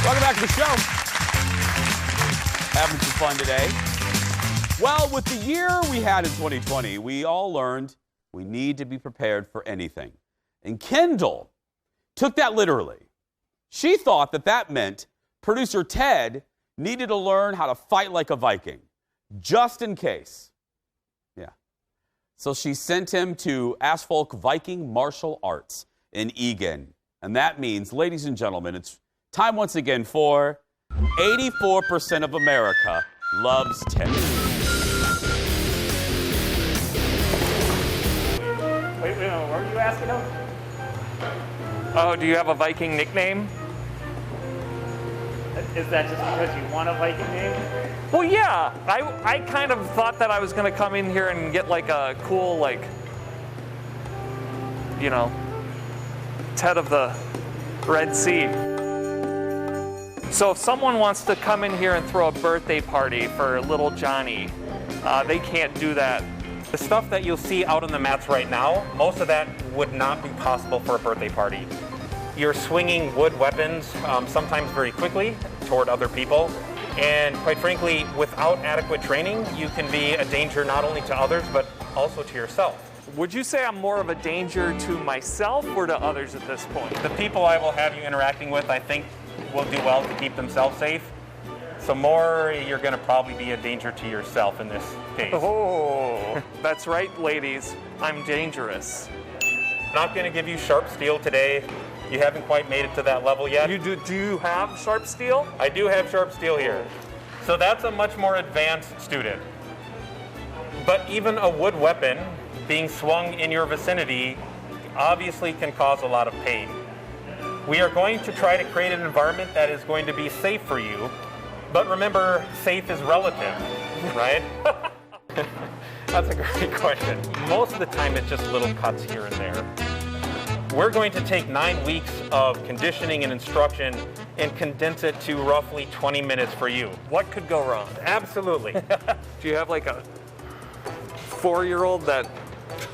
Welcome back to the show. Having some fun today. Well, with the year we had in 2020, we all learned we need to be prepared for anything. And Kendall took that literally. She thought that meant producer Ted needed to learn how to fight like a Viking, just in case. Yeah. So she sent him to Asfolk Viking Martial Arts in Egan. And that means, ladies and gentlemen, it's time once again for 84% of America loves Ted. Wait, what were you asking him? Oh, do you have a Viking nickname? Is that just because you want a Viking name? Well, yeah. I kind of thought that I was going to come in here and get like a cool, like, you know, Ted of the Red Sea. So if someone wants to come in here and throw a birthday party for little Johnny, they can't do that. The stuff that you'll see out on the mats right now, most of that would not be possible for a birthday party. You're swinging wood weapons, sometimes very quickly, toward other people. And quite frankly, without adequate training, you can be a danger not only to others, but also to yourself. Would you say I'm more of a danger to myself or to others at this point? The people I will have you interacting with, I think, will do well to keep themselves safe. So more, you're going to probably be a danger to yourself in this case. Oh, that's right, ladies. I'm dangerous. Not going to give you sharp steel today. You haven't quite made it to that level yet. You do you have sharp steel? I do have sharp steel here. So that's a much more advanced student. But even a wood weapon being swung in your vicinity obviously can cause a lot of pain. We are going to try to create an environment that is going to be safe for you. But remember, safe is relative, right? That's a great question. Most of the time, it's just little cuts here and there. We're going to take 9 weeks of conditioning and instruction and condense it to roughly 20 minutes for you. What could go wrong? Absolutely. Do you have like a 4-year-old that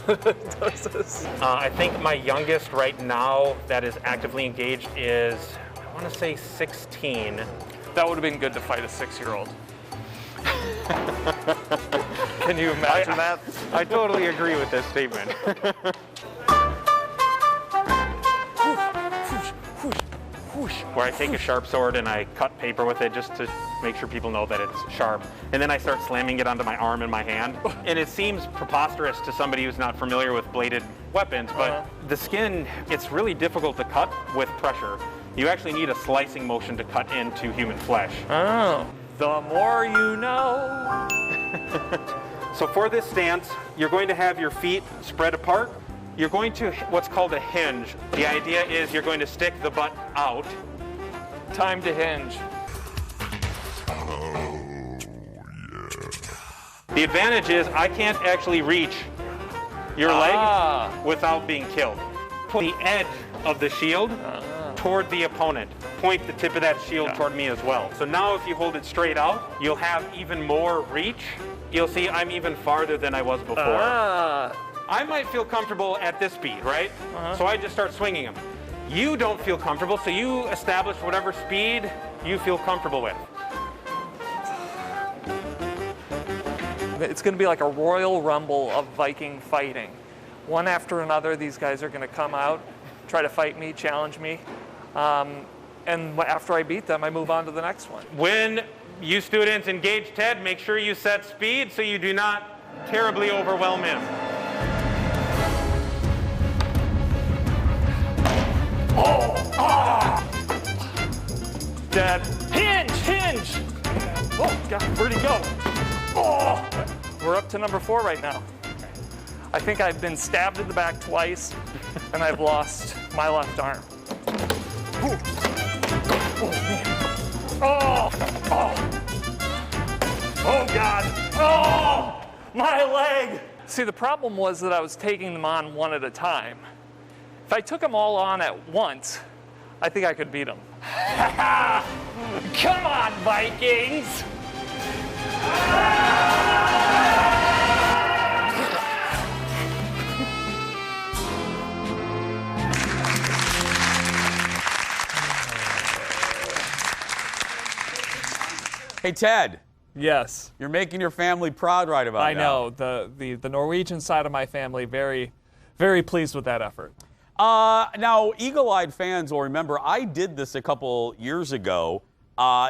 does this? I think my youngest right now that is actively engaged is, I want to say 16. That would have been good to fight a 6-year-old. Can you imagine that? I totally agree with this statement. Where I take a sharp sword and I cut paper with it just to make sure people know that it's sharp. And then I start slamming it onto my arm and my hand. And it seems preposterous to somebody who's not familiar with bladed weapons, but the skin, it's really difficult to cut with pressure. You actually need a slicing motion to cut into human flesh. Oh, the more you know. So for this stance, you're going to have your feet spread apart. You're going to what's called a hinge. The idea is you're going to stick the butt out. Time to hinge. Oh, yeah. The advantage is I can't actually reach your leg without being killed. Put the edge of the shield toward the opponent. Point the tip of that shield toward me as well. So now if you hold it straight out, you'll have even more reach. You'll see I'm even farther than I was before. I might feel comfortable at this speed, right? So I just start swinging them. You don't feel comfortable, so you establish whatever speed you feel comfortable with. It's going to be like a royal rumble of Viking fighting. One after another, these guys are going to come out, try to fight me, challenge me. And after I beat them, I move on to the next one. When you students engage Ted, make sure you set speed so you do not terribly overwhelm him. Dad, hinge! Oh, God, where'd he go? Oh, we're up to number 4 right now. I think I've been stabbed in the back twice, and I've lost my left arm. Ooh. Oh, man. Oh, God. Oh, my leg. See, the problem was that I was taking them on one at a time. If I took them all on at once, I think I could beat them. Come on, Vikings! Hey, Ted. Yes. You're making your family proud right about now. I know. The Norwegian side of my family, very, very pleased with that effort. Now, eagle-eyed fans will remember I did this a couple years ago.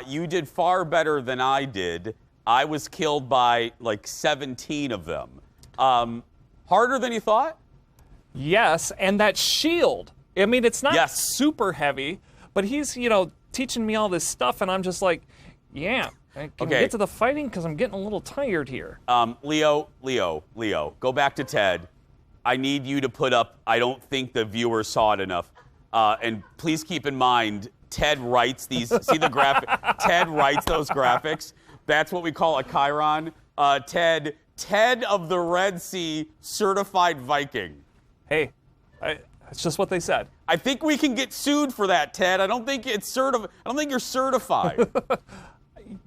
You did far better than I did. I was killed by like 17 of them. Harder than you thought? Yes, and that shield. I mean, it's not super heavy, but he's, teaching me all this stuff, and I'm just like, yeah. Can we get to the fighting? Because I'm getting a little tired here. Leo, go back to Ted. I need you to put up, I don't think the viewers saw it enough. And please keep in mind, Ted writes these, see the graphic? Ted writes those graphics. That's what we call a chyron. Ted of the Red Sea, certified Viking. Hey, it's just what they said. I think we can get sued for that, Ted. I don't think it's I don't think you're certified.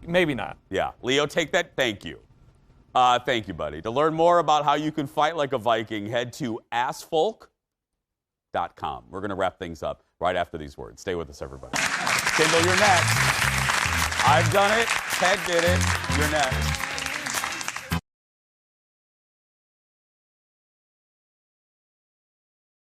Maybe not. Yeah, Leo, take that. Thank you. Thank you, buddy. To learn more about how you can fight like a Viking, head to assfolk.com. We're going to wrap things up right after these words. Stay with us, everybody. Kendall, you're next. I've done it. Ted did it. You're next.